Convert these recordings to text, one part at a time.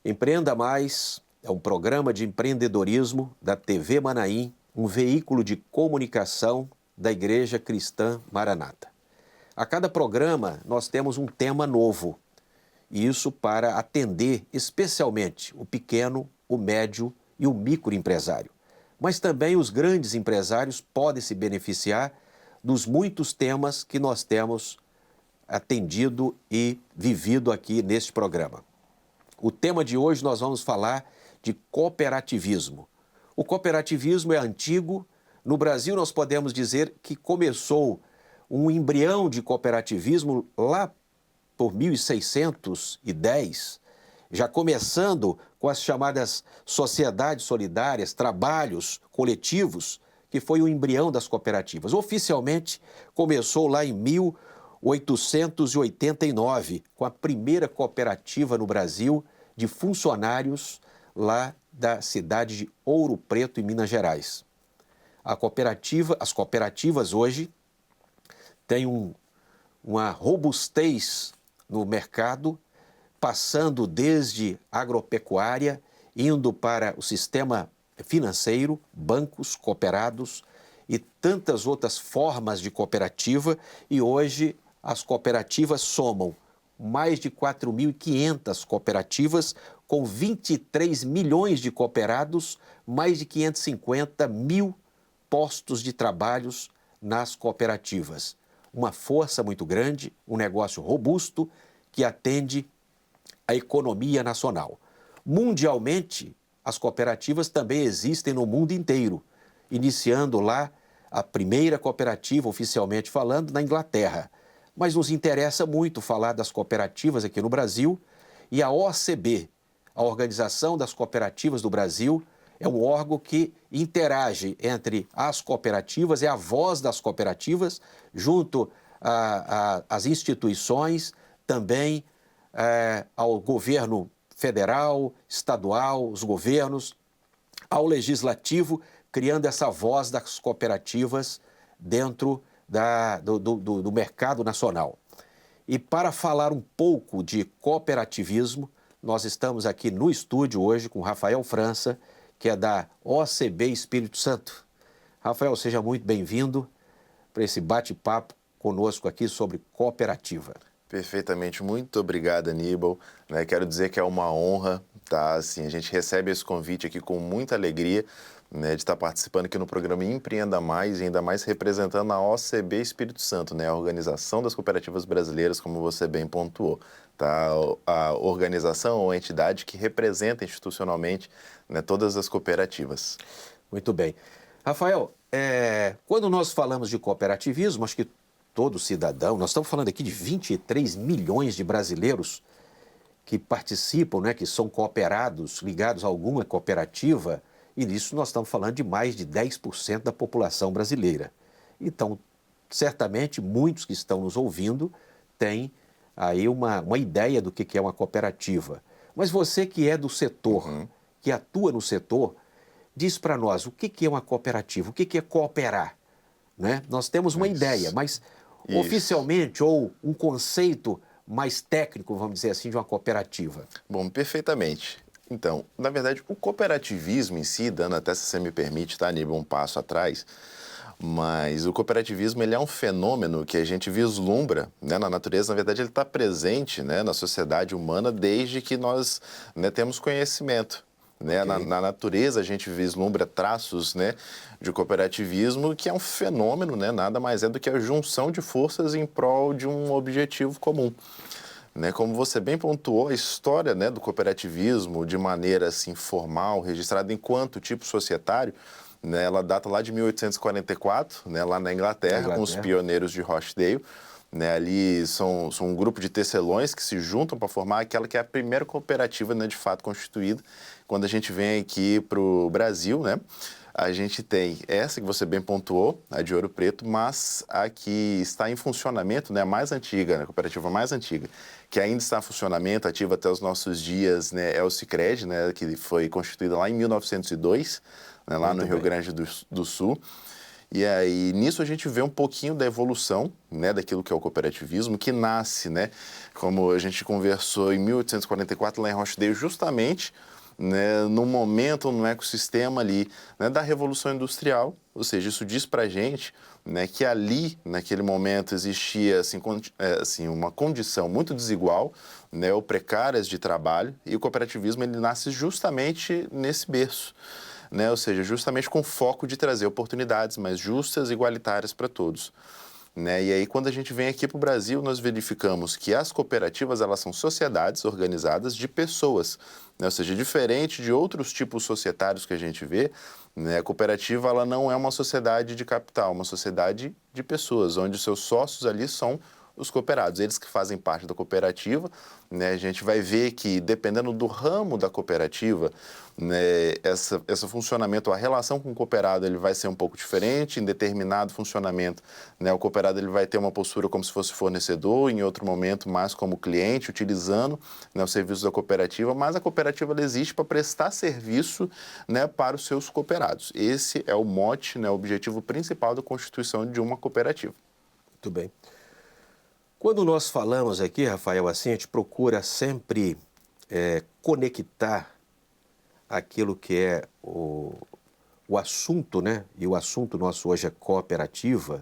Empreenda Mais é um programa de empreendedorismo da TV Manaim, um veículo de comunicação da Igreja Cristã Maranata. A cada programa nós temos um tema novo, e isso para atender especialmente o pequeno, o médio e o microempresário. Mas também os grandes empresários podem se beneficiar dos muitos temas que nós temos atendido e vivido aqui neste programa. O tema de hoje nós vamos falar de cooperativismo. O cooperativismo é antigo. No Brasil nós podemos dizer que começou um embrião de cooperativismo lá por 1610, já começando com as chamadas sociedades solidárias, trabalhos coletivos, que foi o embrião das cooperativas. Oficialmente começou lá em 1889, com a primeira cooperativa no Brasil de funcionários lá da cidade de Ouro Preto, em Minas Gerais. As cooperativas hoje têm uma robustez no mercado, passando desde agropecuária, indo para o sistema financeiro, bancos cooperados e tantas outras formas de cooperativa, e hoje as cooperativas somam mais de 4.500 cooperativas, com 23 milhões de cooperados, mais de 550 mil postos de trabalhos nas cooperativas. Uma força muito grande, um negócio robusto que atende a economia nacional. Mundialmente, as cooperativas também existem no mundo inteiro, iniciando lá a primeira cooperativa, oficialmente falando, na Inglaterra. Mas nos interessa muito falar das cooperativas aqui no Brasil, e a OCB, a Organização das Cooperativas do Brasil, é um órgão que interage entre as cooperativas, é a voz das cooperativas, junto às instituições, também ao governo federal, estadual, os governos, ao legislativo, criando essa voz das cooperativas dentro do mercado nacional. E para falar um pouco de cooperativismo, nós estamos aqui no estúdio hoje com Rafael França, que é da OCB Espírito Santo. Rafael, seja muito bem-vindo para esse bate-papo conosco aqui sobre cooperativa. Perfeitamente, muito obrigado, Aníbal. Quero dizer que é uma honra, tá? Assim, a gente recebe esse convite aqui com muita alegria, de estar participando aqui no programa Empreenda Mais, e ainda mais representando a OCB Espírito Santo, a Organização das Cooperativas Brasileiras, como você bem pontuou. Tá? A organização ou a entidade que representa institucionalmente todas as cooperativas. Muito bem. Rafael, quando nós falamos de cooperativismo, acho que todo cidadão, nós estamos falando aqui de 23 milhões de brasileiros que participam, que são cooperados, ligados a alguma cooperativa, e nisso nós estamos falando de mais de 10% da população brasileira. Então, certamente, muitos que estão nos ouvindo têm aí uma ideia do que é uma cooperativa. Mas você que é do setor, que atua no setor, diz para nós o que é uma cooperativa, o que é cooperar. Nós temos uma ideia, mas oficialmente, ou um conceito mais técnico, vamos dizer assim, de uma cooperativa. Bom, perfeitamente. Então, na verdade, o cooperativismo em si, dando até, se você me permite, tá, Aníbal, um passo atrás, mas o cooperativismo ele é um fenômeno que a gente vislumbra na natureza. Na verdade, ele está presente na sociedade humana desde que nós temos conhecimento. Okay. Na natureza, a gente vislumbra traços de cooperativismo, que é um fenômeno, nada mais é do que a junção de forças em prol de um objetivo comum. Como você bem pontuou, a história do cooperativismo, de maneira assim, formal, registrada enquanto tipo societário, ela data lá de 1844, lá na Inglaterra, com os pioneiros de Rochdale. Ali são um grupo de tecelões que se juntam para formar aquela que é a primeira cooperativa de fato constituída. Quando a gente vem aqui para o Brasil, a gente tem essa que você bem pontuou, a de Ouro Preto, mas a que está em funcionamento, a mais antiga, a cooperativa mais antiga, que ainda está em funcionamento, ativa até os nossos dias, é o Sicredi, que foi constituída lá em 1902, né, lá Muito no Rio bem. Grande do Sul. E aí, nisso a gente vê um pouquinho da evolução, né, daquilo que é o cooperativismo, que nasce, né, como a gente conversou em 1844 lá em Rochdale, justamente, né, no momento, no ecossistema ali, né, da Revolução Industrial. Ou seja, isso diz para a gente, né, que ali, naquele momento, existia assim, uma condição muito desigual, né, ou precárias de trabalho, e o cooperativismo ele nasce justamente nesse berço. Né? Ou seja, justamente com foco de trazer oportunidades mais justas e igualitárias para todos. Né? E aí, quando a gente vem aqui para o Brasil, nós verificamos que as cooperativas elas são sociedades organizadas de pessoas. Né? Ou seja, diferente de outros tipos societários que a gente vê, né? A cooperativa ela não é uma sociedade de capital, uma sociedade de pessoas, onde os seus sócios ali são os cooperados, eles que fazem parte da cooperativa, né? A gente vai ver que, dependendo do ramo da cooperativa, né, esse funcionamento, a relação com o cooperado, ele vai ser um pouco diferente. Em determinado funcionamento, né, o cooperado ele vai ter uma postura como se fosse fornecedor, em outro momento mais como cliente, utilizando, né, os serviços da cooperativa, mas a cooperativa ela existe para prestar serviço, né, para os seus cooperados. Esse é o mote, né, o objetivo principal da constituição de uma cooperativa. Muito bem. Quando nós falamos aqui, Rafael, assim, a gente procura sempre conectar aquilo que é o assunto, né? E o assunto nosso hoje é cooperativa.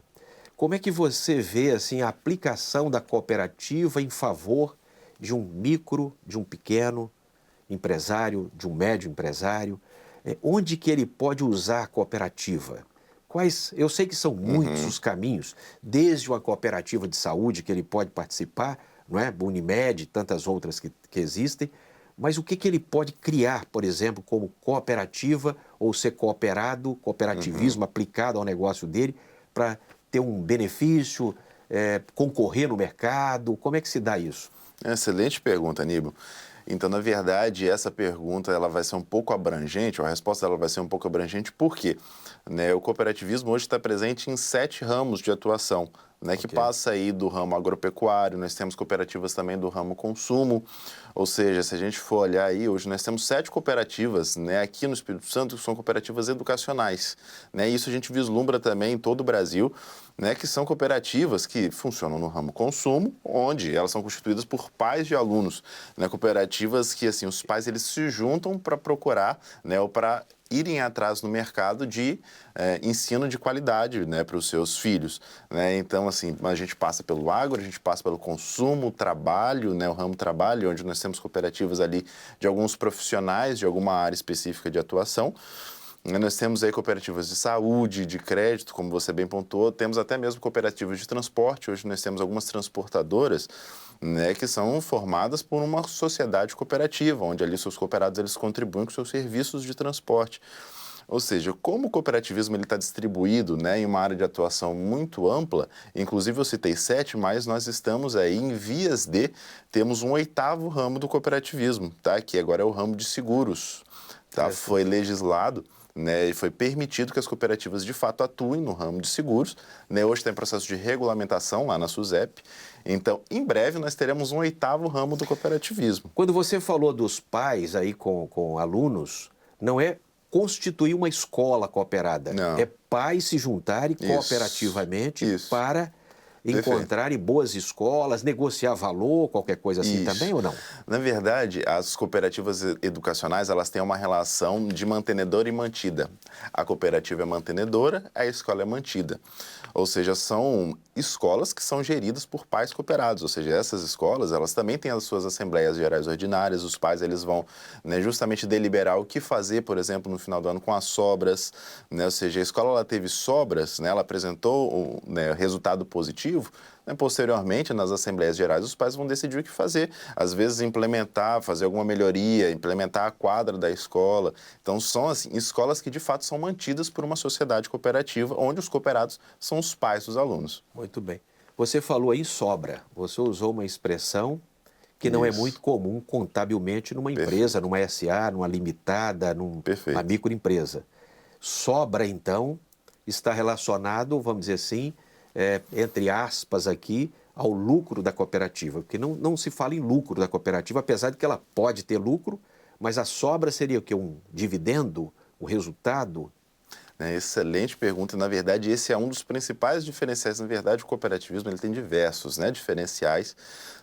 Como é que você vê, assim, a aplicação da cooperativa em favor de um micro, de um pequeno empresário, de um médio empresário? Onde que ele pode usar a cooperativa? Eu sei que são muitos os caminhos, desde uma cooperativa de saúde que ele pode participar, não é? Unimed, tantas outras que existem, mas o que ele pode criar, por exemplo, como cooperativa ou ser cooperado, cooperativismo aplicado ao negócio dele para ter um benefício, concorrer no mercado? Como é que se dá isso? Excelente pergunta, Aníbal. Então, na verdade, essa pergunta ela vai ser um pouco abrangente, ou a resposta dela vai ser um pouco abrangente, por quê? Né, o cooperativismo hoje está presente em 7 ramos de atuação, né, que passa aí do ramo agropecuário, nós temos cooperativas também do ramo consumo, ou seja, se a gente for olhar aí, hoje nós temos 7 cooperativas, né, aqui no Espírito Santo, que são cooperativas educacionais, né, e isso a gente vislumbra também em todo o Brasil, né, que são cooperativas que funcionam no ramo consumo, onde elas são constituídas por pais de alunos, né, cooperativas que assim os pais eles se juntam para procurar, né, ou para irem atrás no mercado de ensino de qualidade, né, para os seus filhos, né? Então assim a gente passa pelo agro, a gente passa pelo consumo, trabalho, né, o ramo trabalho, onde nós temos cooperativas ali de alguns profissionais de alguma área específica de atuação. Nós temos aí cooperativas de saúde, de crédito, como você bem pontuou, temos até mesmo cooperativas de transporte. Hoje nós temos algumas transportadoras, né, que são formadas por uma sociedade cooperativa, onde ali seus cooperados eles contribuem com seus serviços de transporte. Ou seja, como o cooperativismo está distribuído, né, em uma área de atuação muito ampla, inclusive eu citei 7, mas nós estamos aí em vias de temos um 8º ramo do cooperativismo, tá? Que agora é o ramo de seguros. Tá? Foi legislado, né, e foi permitido que as cooperativas de fato atuem no ramo de seguros, né? Hoje está em processo de regulamentação lá na SUSEP. Então, em breve, nós teremos um 8º ramo do cooperativismo. Quando você falou dos pais aí com alunos, não é constituir uma escola cooperada, Não. é pais se juntarem cooperativamente para encontrarem boas escolas, negociar valor, qualquer coisa assim também ou não? Na verdade, as cooperativas educacionais, elas têm uma relação de mantenedora e mantida. A cooperativa é mantenedora, a escola é mantida. Ou seja, são escolas que são geridas por pais cooperados. Ou seja, essas escolas, elas também têm as suas assembleias gerais ordinárias. Os pais, eles vão, né, justamente deliberar o que fazer, por exemplo, no final do ano com as sobras, né? Ou seja, a escola ela teve sobras, né? Ela apresentou, né, resultado positivo. Posteriormente, nas Assembleias Gerais, os pais vão decidir o que fazer. Às vezes, implementar, fazer alguma melhoria, implementar a quadra da escola. Então, são assim, escolas que, de fato, são mantidas por uma sociedade cooperativa, onde os cooperados são os pais dos alunos. Muito bem. Você falou aí sobra. Você usou uma expressão que não é muito comum contabilmente numa empresa, numa SA, numa limitada, numa microempresa. Sobra, então, está relacionado, vamos dizer assim, entre aspas aqui, ao lucro da cooperativa, porque não se fala em lucro da cooperativa, apesar de que ela pode ter lucro, mas a sobra seria o quê? Um dividendo, o resultado Né, excelente pergunta. Na verdade, esse é um dos principais diferenciais. Na verdade, o cooperativismo ele tem diversos, né, diferenciais.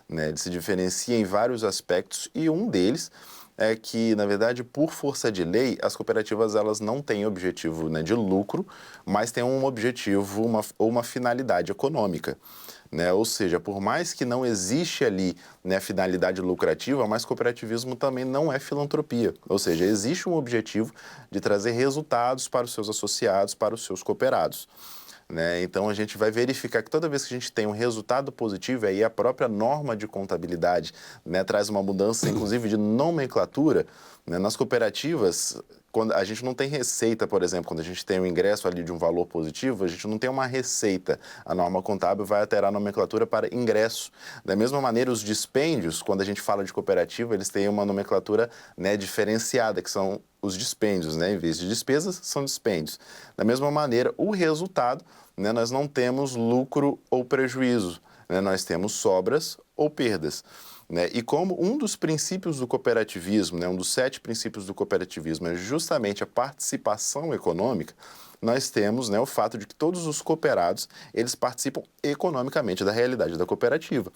Né, ele se diferencia em vários aspectos e um deles é que, na verdade, por força de lei, as cooperativas elas não têm objetivo, né, de lucro, mas têm um objetivo ou uma finalidade econômica. Né? Ou seja, por mais que não existe ali, né, finalidade lucrativa, mas cooperativismo também não é filantropia. Ou seja, existe um objetivo de trazer resultados para os seus associados, para os seus cooperados. Né? Então, a gente vai verificar que toda vez que a gente tem um resultado positivo, aí a própria norma de contabilidade, né, traz uma mudança, inclusive, de nomenclatura. Né? Nas cooperativas, quando a gente não tem receita, por exemplo, quando a gente tem o ingresso ali de um valor positivo, a gente não tem uma receita. A norma contábil vai alterar a nomenclatura para ingresso. Da mesma maneira, os dispêndios, quando a gente fala de cooperativa, eles têm uma nomenclatura, né, diferenciada, que são os dispêndios, né? Em vez de despesas, são dispêndios. Da mesma maneira, o resultado, né, nós não temos lucro ou prejuízo, né? Nós temos sobras ou perdas. Né? E como um dos princípios do cooperativismo, né, um dos 7 princípios do cooperativismo é justamente a participação econômica, nós temos, né, o fato de que todos os cooperados eles participam economicamente da realidade da cooperativa.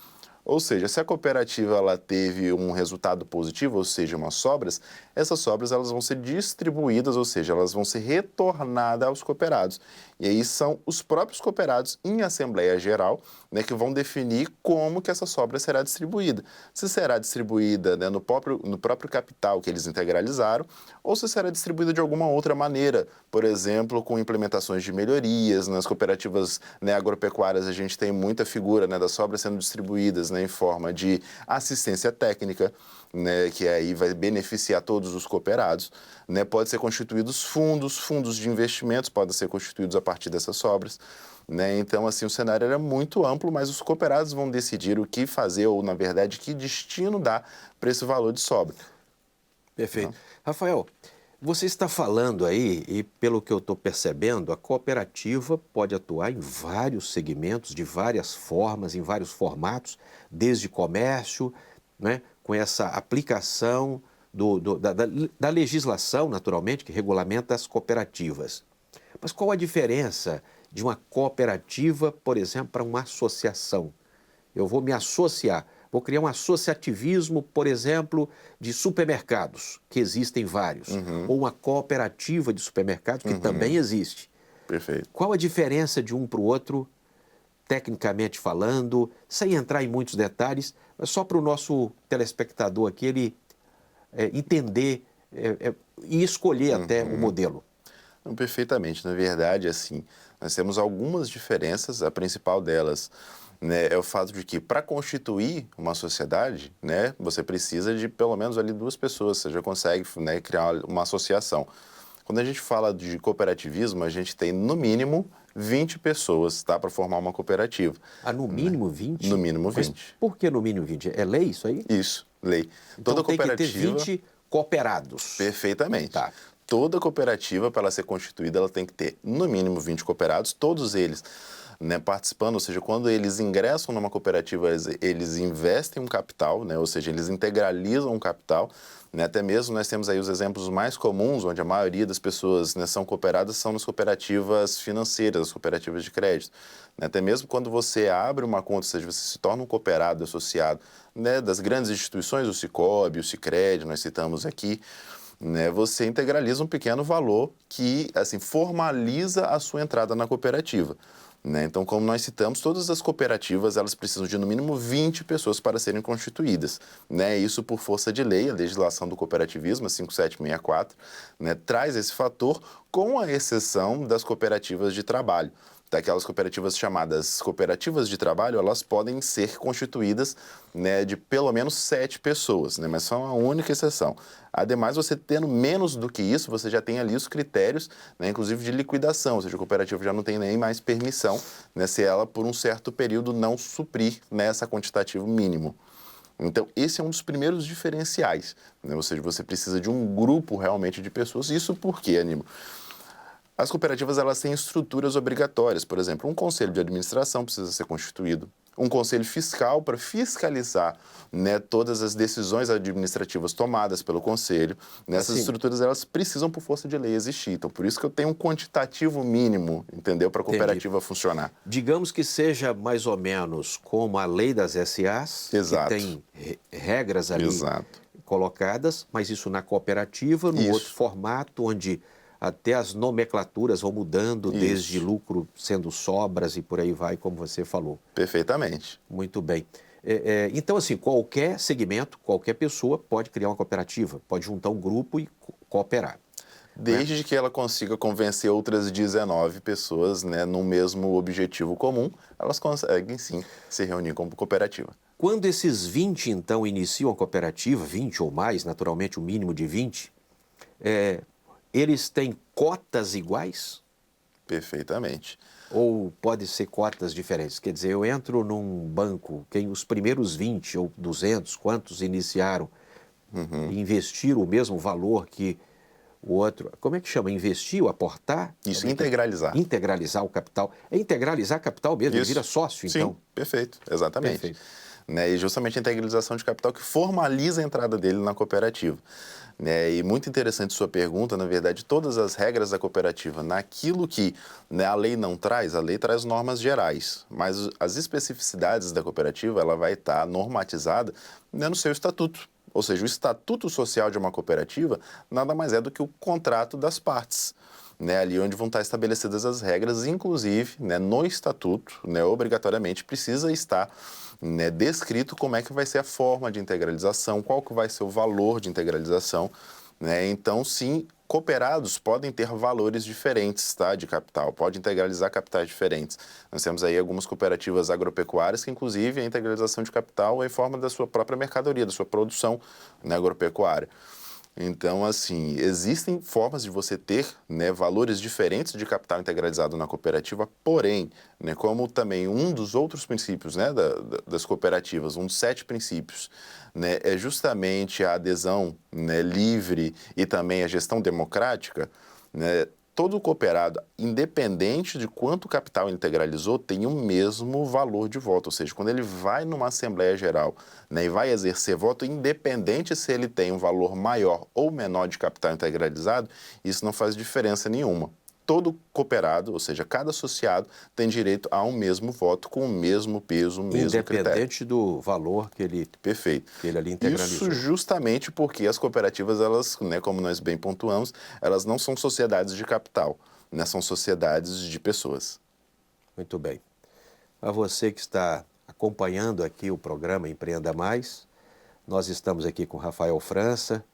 Ou seja, se a cooperativa ela teve um resultado positivo, ou seja, umas sobras, essas sobras elas vão ser distribuídas, ou seja, elas vão ser retornadas aos cooperados. E aí são os próprios cooperados em Assembleia Geral, né, que vão definir como que essa sobra será distribuída. Se será distribuída, né, no próprio capital que eles integralizaram, ou se será distribuída de alguma outra maneira, por exemplo, com implementações de melhorias. Nas cooperativas, né, agropecuárias a gente tem muita figura, né, das sobras sendo distribuídas, né, em forma de assistência técnica, né, que aí vai beneficiar todos os cooperados. Né, pode ser constituídos fundos de investimentos podem ser constituídos a partir dessas sobras. Né? Então, assim, o cenário era muito amplo, mas os cooperados vão decidir o que fazer ou, na verdade, que destino dar para esse valor de sobra. Perfeito. Rafael, você está falando aí, e pelo que eu estou percebendo, a cooperativa pode atuar em vários segmentos, de várias formas, em vários formatos, desde comércio, né, com essa aplicação da legislação, naturalmente, que regulamenta as cooperativas. Mas qual a diferença de uma cooperativa, por exemplo, para uma associação? Eu vou me associar, vou criar um associativismo, por exemplo, de supermercados, que existem vários, ou uma cooperativa de supermercados, que também existe. Perfeito. Qual a diferença de um para o outro, tecnicamente falando, sem entrar em muitos detalhes, mas só para o nosso telespectador aqui, ele entender e escolher até o modelo? Não, perfeitamente. Na verdade, assim, nós temos algumas diferenças. A principal delas, né, é o fato de que para constituir uma sociedade, né, você precisa de pelo menos ali 2 pessoas. Você já consegue, né, criar uma associação. Quando a gente fala de cooperativismo, a gente tem no mínimo 20 pessoas, tá, para formar uma cooperativa. Ah, no mínimo 20? No mínimo Mas 20. por que no mínimo 20? É lei isso aí? Isso, lei. Então Toda tem que ter cooperativa 20 cooperados. Perfeitamente. Tá. Toda cooperativa, para ela ser constituída, ela tem que ter no mínimo 20 cooperados, todos eles, né, participando, ou seja, quando eles ingressam numa cooperativa, eles investem um capital, né, ou seja, eles integralizam um capital. Né, até mesmo nós temos aí os exemplos mais comuns, onde a maioria das pessoas, né, são cooperadas, são nas cooperativas financeiras, as cooperativas de crédito. Né, até mesmo quando você abre uma conta, ou seja, você se torna um cooperado associado, né, das grandes instituições, o Sicoob, o Sicredi, nós citamos aqui, né, você integraliza um pequeno valor que, assim, formaliza a sua entrada na cooperativa. Né? Então, como nós citamos, todas as cooperativas elas precisam de no mínimo 20 pessoas para serem constituídas. Né? Isso por força de lei, a legislação do cooperativismo, a 5764, né, traz esse fator, com a exceção das cooperativas de trabalho. Daquelas cooperativas chamadas cooperativas de trabalho, elas podem ser constituídas, né, de pelo menos 7 pessoas, né, mas são a única exceção. Ademais, você tendo menos do que isso, você já tem ali os critérios, né, inclusive de liquidação, ou seja, a cooperativa já não tem nem mais permissão, né, se ela por um certo período não suprir, né, essa quantitativo mínimo. Então, esse é um dos primeiros diferenciais, né, ou seja, você precisa de um grupo realmente de pessoas. Isso por quê, Aníbal? As cooperativas elas têm estruturas obrigatórias, por exemplo, um conselho de administração precisa ser constituído, um conselho fiscal para fiscalizar, né, todas as decisões administrativas tomadas pelo conselho. Nessas Assim, estruturas, elas precisam, por força de lei, existir. Então, por isso que eu tenho um quantitativo mínimo, entendeu, para a entendi. cooperativa funcionar. Digamos que seja mais ou menos como a lei das SAs, Exato. que tem regras ali Exato. colocadas, mas isso na cooperativa, no Isso. outro formato, onde até as nomenclaturas vão mudando, desde Isso. lucro sendo sobras e por aí vai, como você falou. Perfeitamente. Muito bem. Então, assim, qualquer segmento, qualquer pessoa pode criar uma cooperativa, pode juntar um grupo e cooperar. Desde que ela consiga convencer outras 19 pessoas, né, no mesmo objetivo comum, elas conseguem sim se reunir como cooperativa. Quando esses 20, então, iniciam a cooperativa, 20 ou mais, naturalmente o mínimo de 20, eles têm cotas iguais Perfeitamente. ou pode ser cotas diferentes? Quer dizer, eu entro num banco, os primeiros 20 ou 200, quantos iniciaram e investiram o mesmo valor que o outro, como é que chama? Investir ou aportar? Isso, Como é que é? integralizar. Integralizar o capital. É integralizar capital mesmo, ele Isso. vira sócio, então. Sim, perfeito, exatamente. Perfeito. Né, e justamente a integralização de capital que formaliza a entrada dele na cooperativa. Né, e muito interessante sua pergunta, na verdade, todas as regras da cooperativa, naquilo que, né, a lei não traz, a lei traz normas gerais, mas as especificidades da cooperativa, ela vai estar normatizada, né, no seu estatuto. Ou seja, o estatuto social de uma cooperativa nada mais é do que o contrato das partes. Né, ali onde vão estar estabelecidas as regras, inclusive, né, no estatuto, né, obrigatoriamente precisa estar, né, descrito como é que vai ser a forma de integralização, qual que vai ser o valor de integralização. Né? Então, sim, cooperados podem ter valores diferentes, tá, de capital, pode integralizar capitais diferentes. Nós temos aí algumas cooperativas agropecuárias que, inclusive, a integralização de capital é em forma da sua própria mercadoria, da sua produção, né, agropecuária. Então, assim, existem formas de você ter, né, valores diferentes de capital integralizado na cooperativa, porém, né, como também um dos outros princípios, né, das cooperativas, um dos 7 princípios, né, é justamente a adesão, né, livre e também a gestão democrática, né, todo cooperado, independente de quanto capital ele integralizou, tem o mesmo valor de voto. Ou seja, quando ele vai numa Assembleia Geral, né, e vai exercer voto, independente se ele tem um valor maior ou menor de capital integralizado, isso não faz diferença nenhuma. Todo cooperado, ou seja, cada associado, tem direito a um mesmo voto com o mesmo peso, o mesmo critério. Independente do valor que ele Perfeito. ali integralizou. Isso justamente porque as cooperativas, elas, né, como nós bem pontuamos, elas não são sociedades de capital, né, são sociedades de pessoas. Muito bem. A você que está acompanhando aqui o programa Empreenda Mais, nós estamos aqui com Rafael França,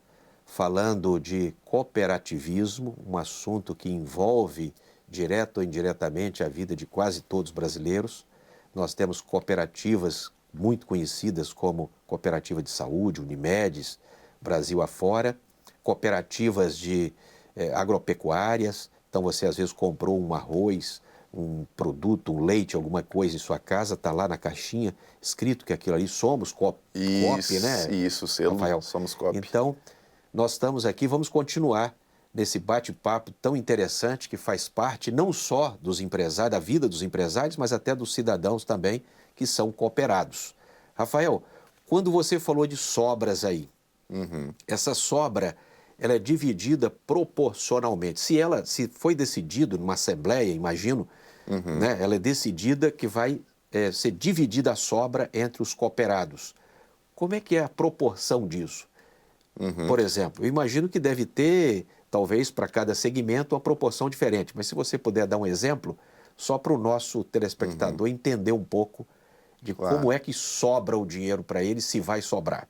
falando de cooperativismo, um assunto que envolve, direto ou indiretamente, a vida de quase todos os brasileiros. Nós temos cooperativas muito conhecidas como Cooperativa de Saúde, Unimedes, Brasil afora, cooperativas de agropecuárias. Então você às vezes comprou um arroz, um produto, um leite, alguma coisa em sua casa, está lá na caixinha, escrito que aquilo ali somos Coop, né? Isso, selo, Rafael? somos Coop. Então, nós estamos aqui, vamos continuar nesse bate-papo tão interessante que faz parte não só dos empresários, da vida dos empresários, mas até dos cidadãos também que são cooperados. Rafael, quando você falou de sobras aí, essa sobra, ela é dividida proporcionalmente. Se foi decidido numa assembleia, imagino, né, ela é decidida que vai ser dividida a sobra entre os cooperados. Como é que é a proporção disso? Por exemplo, eu imagino que deve ter, talvez, para cada segmento, uma proporção diferente. Mas se você puder dar um exemplo, só para o nosso telespectador entender um pouco de Claro. como é que sobra o dinheiro para ele, se vai sobrar.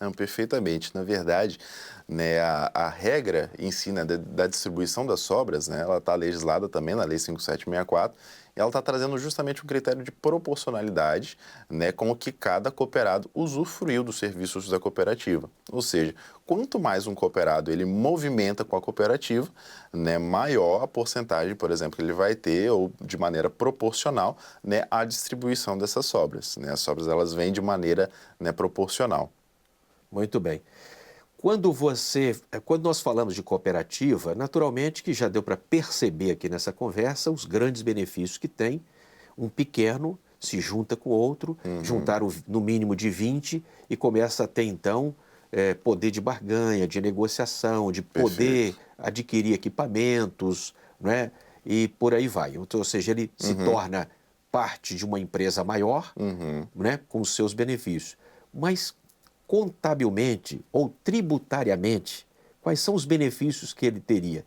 Não, perfeitamente. Na verdade, né, a regra em si, né, da distribuição das sobras, né, ela está legislada também na Lei 5764, e ela está trazendo justamente um critério de proporcionalidade, né, com o que cada cooperado usufruiu dos serviços da cooperativa. Ou seja, quanto mais um cooperado ele movimenta com a cooperativa, né, maior a porcentagem, por exemplo, que ele vai ter, ou de maneira proporcional, né, a distribuição dessas sobras. Né? As sobras elas vêm de maneira, né, proporcional. Muito bem. Quando nós falamos de cooperativa, naturalmente que já deu para perceber aqui nessa conversa os grandes benefícios que tem um pequeno se junta com outro, juntaram no mínimo de 20 e começa a ter, então, poder de barganha, de negociação, de poder Perfeito. adquirir equipamentos, não é? E por aí vai. Então, ou seja, ele se torna parte de uma empresa maior, né, com os seus benefícios. Mas, contabilmente ou tributariamente, quais são os benefícios que ele teria?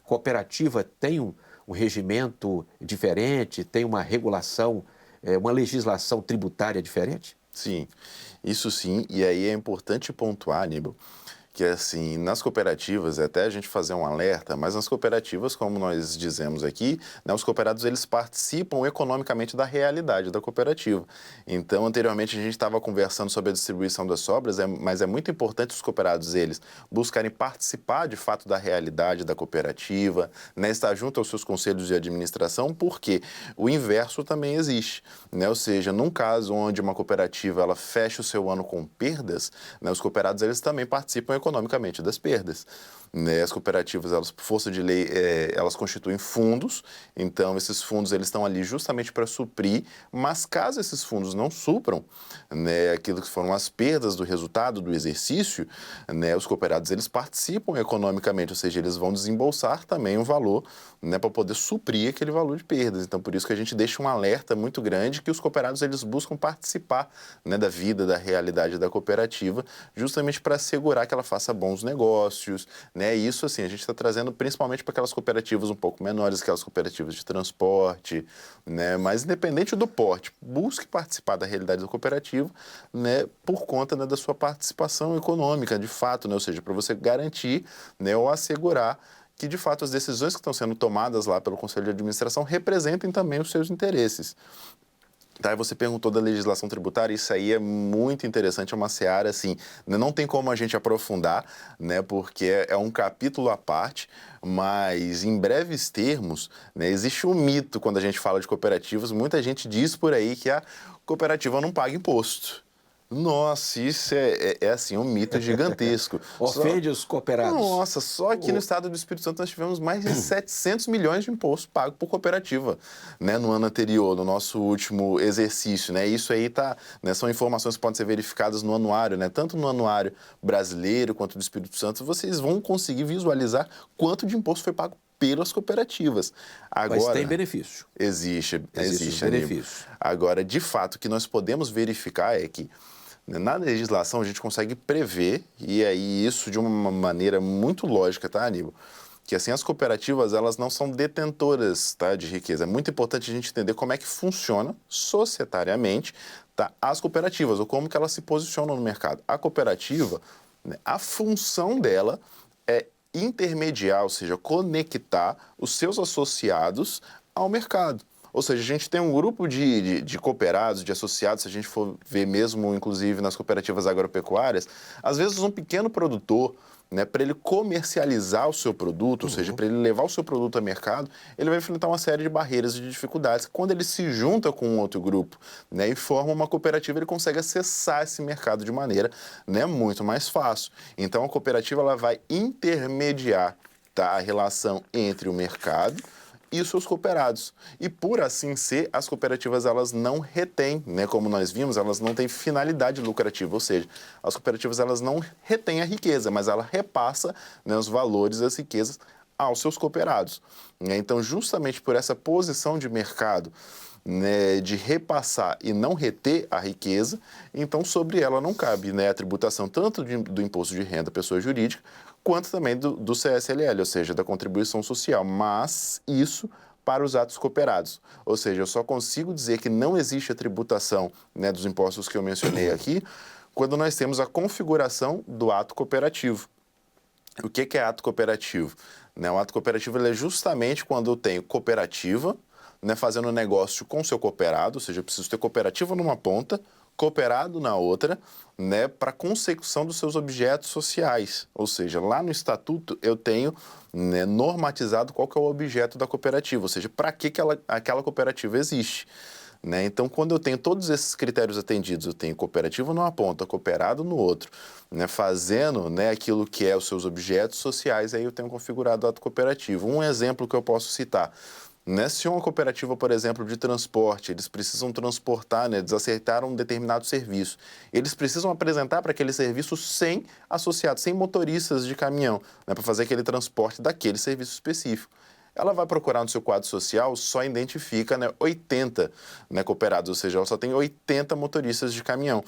Cooperativa tem um regimento diferente, tem uma regulação, uma legislação tributária diferente? Sim, isso sim, e aí é importante pontuar, Aníbal, que assim, nas cooperativas, até a gente fazer um alerta, mas nas cooperativas, como nós dizemos aqui, né, os cooperados eles participam economicamente da realidade da cooperativa. Então, anteriormente a gente estava conversando sobre a distribuição das sobras, mas é muito importante os cooperados eles buscarem participar de fato da realidade da cooperativa, né, estar junto aos seus conselhos de administração, porque o inverso também existe, né? Ou seja, num caso onde uma cooperativa ela fecha o seu ano com perdas, né, os cooperados eles também participam economicamente das perdas, né? As cooperativas, elas, por força de lei, elas constituem fundos, então esses fundos eles estão ali justamente para suprir, mas caso esses fundos não supram, né, aquilo que foram as perdas do resultado do exercício, né, os cooperados eles participam economicamente, ou seja, eles vão desembolsar também um valor, né, para poder suprir aquele valor de perdas. Então, por isso que a gente deixa um alerta muito grande que os cooperados eles buscam participar, né, da vida, da realidade da cooperativa, justamente para assegurar que ela faça bons negócios, né? E isso, assim, a gente está trazendo principalmente para aquelas cooperativas um pouco menores, aquelas cooperativas de transporte, né? Mas independente do porte, busque participar da realidade da cooperativa, né, por conta, né, da sua participação econômica, de fato, né? Ou seja, para você garantir, né, ou assegurar que, de fato, as decisões que estão sendo tomadas lá pelo Conselho de Administração representem também os seus interesses. Tá, você perguntou da legislação tributária, isso aí é muito interessante, é uma seara, assim, né, não tem como a gente aprofundar, né, porque é um capítulo à parte, mas em breves termos, né, existe um mito quando a gente fala de cooperativas, muita gente diz por aí que a cooperativa não paga imposto. Nossa, isso é assim, um mito gigantesco. Ofende os cooperados. Nossa, só aqui no estado do Espírito Santo nós tivemos mais de 700 milhões de impostos pagos por cooperativa, né, no ano anterior, no nosso último exercício, né? Isso aí tá, né, são informações que podem ser verificadas no anuário, né? Tanto no anuário brasileiro quanto do Espírito Santo, vocês vão conseguir visualizar quanto de imposto foi pago pelas cooperativas. Agora, mas tem benefício. Existe Existe Aníbal. benefício. Agora, de fato, o que nós podemos verificar é que na legislação a gente consegue prever, e aí isso de uma maneira muito lógica, tá, Aníbal? Que assim, as cooperativas, elas não são detentoras, tá, de riqueza. É muito importante a gente entender como é que funciona societariamente, tá, as cooperativas, ou como que elas se posicionam no mercado. A cooperativa, né, a função dela é intermediar, ou seja, conectar os seus associados ao mercado. Ou seja, a gente tem um grupo de cooperados, de associados, se a gente for ver mesmo, inclusive, nas cooperativas agropecuárias, às vezes um pequeno produtor, né, para ele comercializar o seu produto, ou seja, para ele levar o seu produto ao mercado, ele vai enfrentar uma série de barreiras e de dificuldades. Quando ele se junta com um outro grupo, né, e forma uma cooperativa, ele consegue acessar esse mercado de maneira, né, muito mais fácil. Então, a cooperativa ela vai intermediar, tá, a relação entre o mercado e os seus cooperados. E por assim ser, as cooperativas elas não retêm, né, como nós vimos, elas não têm finalidade lucrativa, ou seja, as cooperativas elas não retêm a riqueza, mas ela repassa, né, os valores das riquezas aos seus cooperados. Então, justamente por essa posição de mercado, né, de repassar e não reter a riqueza, então sobre ela não cabe, né, a tributação tanto do imposto de renda pessoa jurídica, quanto também do CSLL, ou seja, da contribuição social, mas isso para os atos cooperados. Ou seja, eu só consigo dizer que não existe a tributação, né, dos impostos que eu mencionei aqui, quando nós temos a configuração do ato cooperativo. O que é ato cooperativo? Né, o ato cooperativo ele é justamente quando eu tenho cooperativa, né, fazendo negócio com o seu cooperado, ou seja, eu preciso ter cooperativa numa ponta, cooperado na outra, né, para consecução dos seus objetos sociais. Ou seja, lá no estatuto eu tenho, né, normatizado qual que é o objeto da cooperativa, ou seja, para que aquela cooperativa existe. Né? Então, quando eu tenho todos esses critérios atendidos, eu tenho cooperativa numa ponta, cooperado no outro, né, fazendo, né, aquilo que é os seus objetos sociais, aí eu tenho configurado o ato cooperativo. Um exemplo que eu posso citar, Né? Se uma cooperativa, por exemplo, de transporte, eles precisam transportar, né, eles aceitaram um determinado serviço, eles precisam apresentar para aquele serviço 100 associados, 100 motoristas de caminhão, né, para fazer aquele transporte daquele serviço específico. Ela vai procurar no seu quadro social, só identifica, né, 80, né, cooperados, ou seja, ela só tem 80 motoristas de caminhão.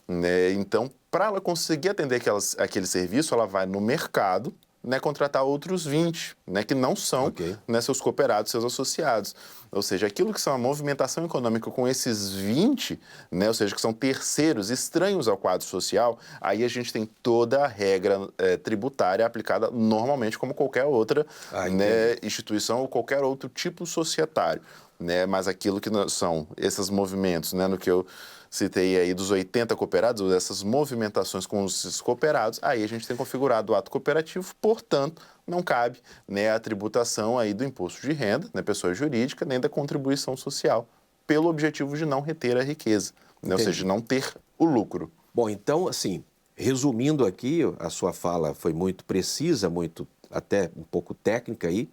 Né? Então, para ela conseguir atender aquele serviço, ela vai no mercado, né, contratar outros 20, né, que não são, Ok. né, seus cooperados, seus associados. Ou seja, aquilo que são a movimentação econômica com esses 20, né, ou seja, que são terceiros, estranhos ao quadro social, aí a gente tem toda a regra tributária aplicada normalmente como qualquer outra, né, instituição ou qualquer outro tipo societário. Né, mas aquilo que são esses movimentos, né, no que eu citei aí dos 80 cooperados, essas movimentações com os cooperados, aí a gente tem configurado o ato cooperativo, portanto, não cabe, né, a tributação aí do imposto de renda, né, pessoa jurídica, nem da contribuição social, pelo objetivo de não reter a riqueza, né, ou seja, de não ter o lucro. Bom, então, assim, resumindo aqui, a sua fala foi muito precisa, muito até um pouco técnica aí,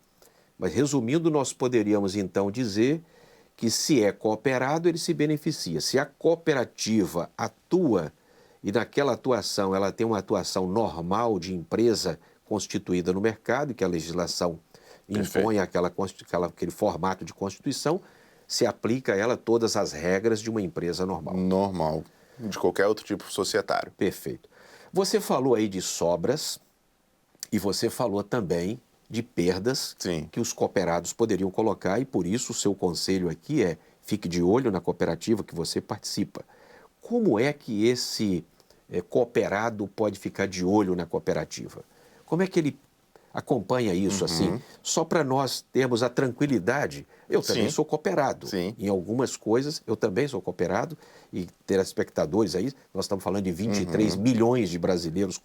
mas resumindo, nós poderíamos então dizer que se é cooperado, ele se beneficia. Se a cooperativa atua e naquela atuação ela tem uma atuação normal de empresa constituída no mercado, que a legislação impõe aquele formato de constituição, se aplica a ela todas as regras de uma empresa normal. Normal, de qualquer outro tipo societário. Perfeito. Você falou aí de sobras e você falou também de perdas Sim. que os cooperados poderiam colocar e por isso o seu conselho aqui é fique de olho na cooperativa que você participa. Como é que esse cooperado pode ficar de olho na cooperativa? Como é que ele acompanha isso assim? Só para nós termos a tranquilidade. Eu também sou cooperado. Sim. Em algumas coisas eu também sou cooperado e telespectadores aí, nós estamos falando de 23 milhões de brasileiros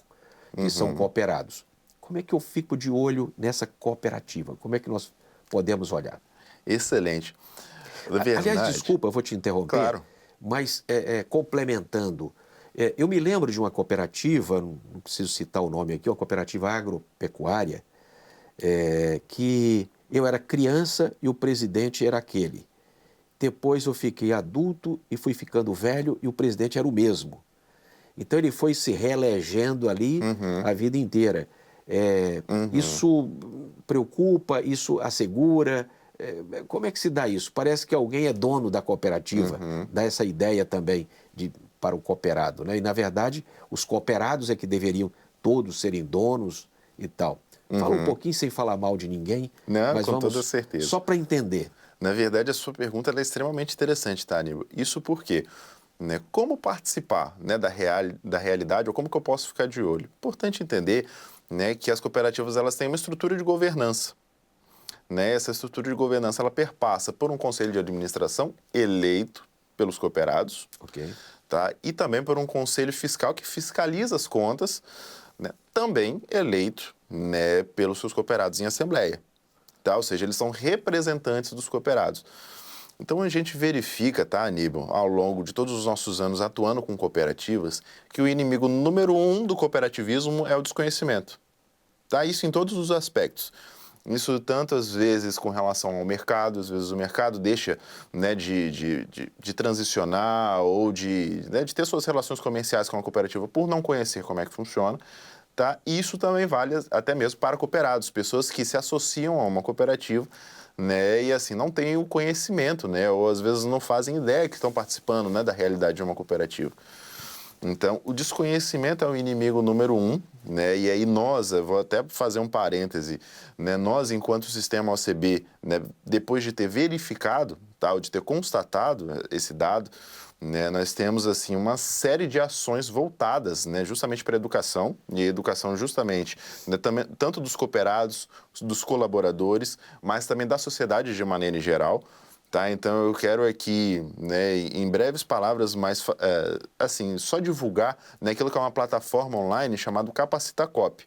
que são cooperados. Como é que eu fico de olho nessa cooperativa? Como é que nós podemos olhar? Excelente. Verdade. Aliás, desculpa, eu vou te interromper, Claro. mas complementando, eu me lembro de uma cooperativa, não preciso citar o nome aqui, uma cooperativa agropecuária, que eu era criança e o presidente era aquele. Depois eu fiquei adulto e fui ficando velho e o presidente era o mesmo. Então ele foi se reelegendo ali a vida inteira. Isso preocupa, isso assegura. Como é que se dá isso? Parece que alguém é dono da cooperativa, dá essa ideia também para o cooperado, né? E, na verdade, os cooperados é que deveriam todos serem donos e tal. Fala um pouquinho sem falar mal de ninguém, Não, mas com vamos toda certeza. só para entender. Na verdade, a sua pergunta é extremamente interessante, tá, Aníbal? Isso porque, né, como participar, né, da realidade ou como que eu posso ficar de olho? Importante entender, né, que as cooperativas elas têm uma estrutura de governança. Né? Essa estrutura de governança ela perpassa por um conselho de administração eleito pelos cooperados, Ok. tá? E também por um conselho fiscal que fiscaliza as contas, né, também eleito, né, pelos seus cooperados em assembleia. Tá? Ou seja, eles são representantes dos cooperados. Então a gente verifica, tá, Aníbal, ao longo de todos os nossos anos atuando com cooperativas, que o inimigo número 1 do cooperativismo é o desconhecimento. Tá? Isso em todos os aspectos. Isso tantas vezes com relação ao mercado, às vezes o mercado deixa, né, de transicionar ou né, de ter suas relações comerciais com a cooperativa por não conhecer como é que funciona. Tá? E isso também vale até mesmo para cooperados, pessoas que se associam a uma cooperativa, né, e assim não têm o conhecimento, né, ou às vezes não fazem ideia que estão participando, né, da realidade de uma cooperativa. Então, o desconhecimento é o inimigo número 1, né? E aí nós, eu vou até fazer um parêntese, né? Nós, enquanto sistema OCB, né, depois de ter verificado, tá, ou de ter constatado esse dado, né, nós temos assim uma série de ações voltadas, né, justamente para a educação, e a educação justamente, né, também, tanto dos cooperados, dos colaboradores, mas também da sociedade de maneira geral. Tá, então eu quero aqui, né, em breves palavras, mas assim, só divulgar, né, aquilo que é uma plataforma online chamada Capacitacop.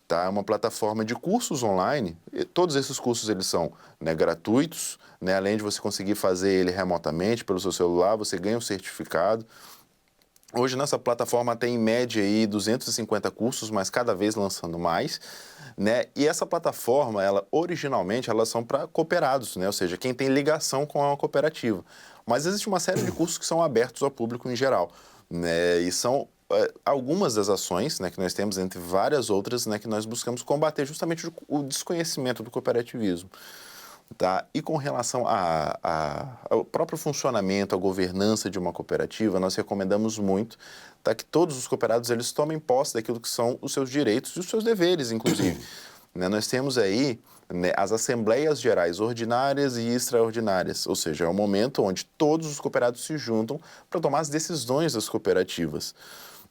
Tá? É uma plataforma de cursos online. E todos esses cursos eles são, né, gratuitos, né, além de você conseguir fazer ele remotamente pelo seu celular, você ganha um certificado. Hoje nossa plataforma tem em média aí 250 cursos, mas cada vez lançando mais, né? E essa plataforma, originalmente elas são para cooperados, né? Ou seja, quem tem ligação com a cooperativa. Mas existe uma série de cursos que são abertos ao público em geral, né? E são algumas das ações, né, que nós temos, entre várias outras, né, que nós buscamos combater justamente o desconhecimento do cooperativismo. Tá? E com relação ao próprio funcionamento, à governança de uma cooperativa, nós recomendamos muito, tá, que todos os cooperados eles tomem posse daquilo que são os seus direitos e os seus deveres, inclusive. Né? Nós temos aí, né, as assembleias gerais ordinárias e extraordinárias, ou seja, é o momento onde todos os cooperados se juntam para tomar as decisões das cooperativas.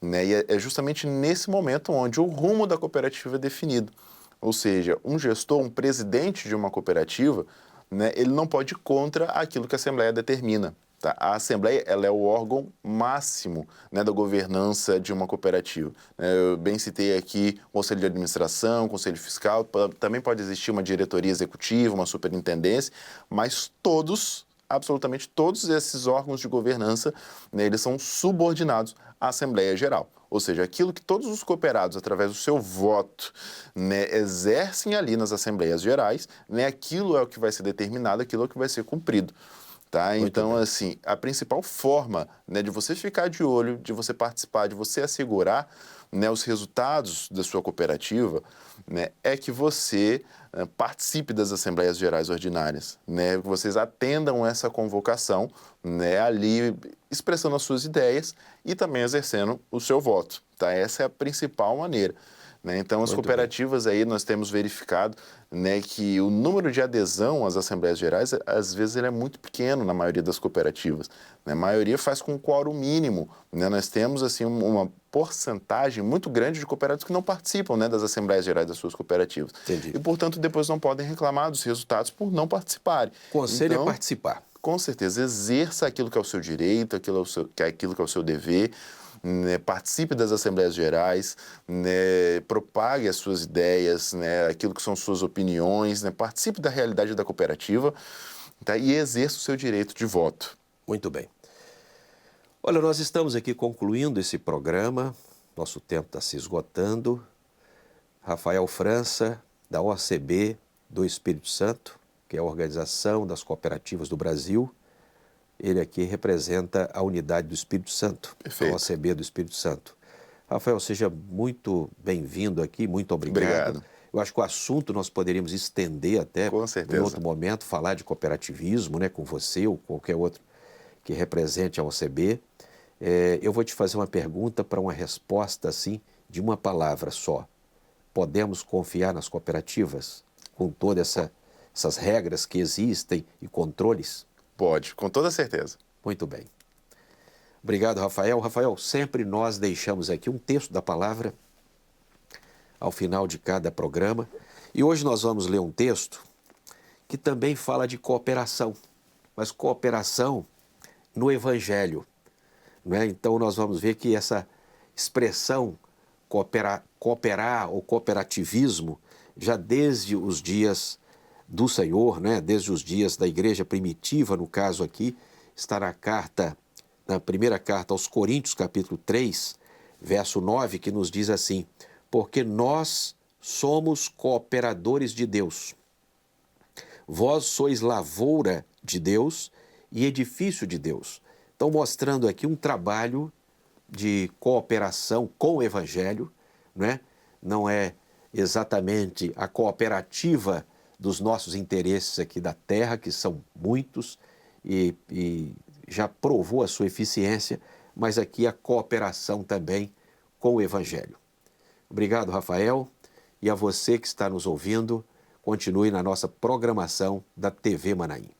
Né? E é justamente nesse momento onde o rumo da cooperativa é definido. Ou seja, um gestor, um presidente de uma cooperativa, né, ele não pode ir contra aquilo que a Assembleia determina. Tá? A Assembleia ela é o órgão máximo, né, da governança de uma cooperativa. Eu bem citei aqui o Conselho de Administração, o Conselho Fiscal, também pode existir uma diretoria executiva, uma superintendência, mas absolutamente todos esses órgãos de governança, né, eles são subordinados à Assembleia Geral. Ou seja, aquilo que todos os cooperados, através do seu voto, né, exercem ali nas Assembleias Gerais, né, aquilo é o que vai ser determinado, aquilo é o que vai ser cumprido. Tá? Então, assim, a principal forma, né, de você ficar de olho, de você participar, de você assegurar, né, os resultados da sua cooperativa, né, é que você participe das Assembleias Gerais Ordinárias, né, que vocês atendam essa convocação, né, ali expressando as suas ideias e também exercendo o seu voto. Tá? Essa é a principal maneira. Né? Então, as cooperativas aí nós temos verificado, né, que o número de adesão às Assembleias Gerais, às vezes, ele é muito pequeno na maioria das cooperativas. Né? A maioria faz com quórum mínimo. Né? Nós temos assim, uma porcentagem muito grande de cooperados que não participam, né, das Assembleias Gerais das suas cooperativas. Entendi. E, portanto, depois não podem reclamar dos resultados por não participarem. Conselho é participar. Com certeza, exerça aquilo que é o seu direito, aquilo que é o seu dever. Né, participe das Assembleias Gerais, né, propague as suas ideias, né, aquilo que são suas opiniões, né, participe da realidade da cooperativa, tá, e exerça o seu direito de voto. Muito bem. Olha, nós estamos aqui concluindo esse programa, nosso tempo está se esgotando. Rafael França, da OCB do Espírito Santo, que é a Organização das Cooperativas do Brasil. Ele aqui representa a unidade do Espírito Santo, Perfeito. a OCB do Espírito Santo. Rafael, seja muito bem-vindo aqui, muito obrigado. Obrigado. Eu acho que o assunto nós poderíamos estender até Com certeza. em outro momento, falar de cooperativismo, né, com você ou qualquer outro que represente a OCB. Eu vou te fazer uma pergunta para uma resposta assim, de uma palavra só. Podemos confiar nas cooperativas com todas essas regras que existem e controles? Pode, com toda certeza. Muito bem. Obrigado, Rafael. Rafael, sempre nós deixamos aqui um texto da palavra ao final de cada programa. E hoje nós vamos ler um texto que também fala de cooperação, mas cooperação no Evangelho. Né? Então nós vamos ver que essa expressão cooperar ou cooperativismo, já desde os dias do Senhor, né? Desde os dias da igreja primitiva, no caso aqui, está na primeira carta aos Coríntios, capítulo 3, verso 9, que nos diz assim: porque nós somos cooperadores de Deus. Vós sois lavoura de Deus e edifício de Deus. Então, mostrando aqui um trabalho de cooperação com o Evangelho, né? Não é exatamente a cooperativa dos nossos interesses aqui da terra, que são muitos e já provou a sua eficiência, mas aqui a cooperação também com o Evangelho. Obrigado, Rafael, e a você que está nos ouvindo, continue na nossa programação da TV Manaim.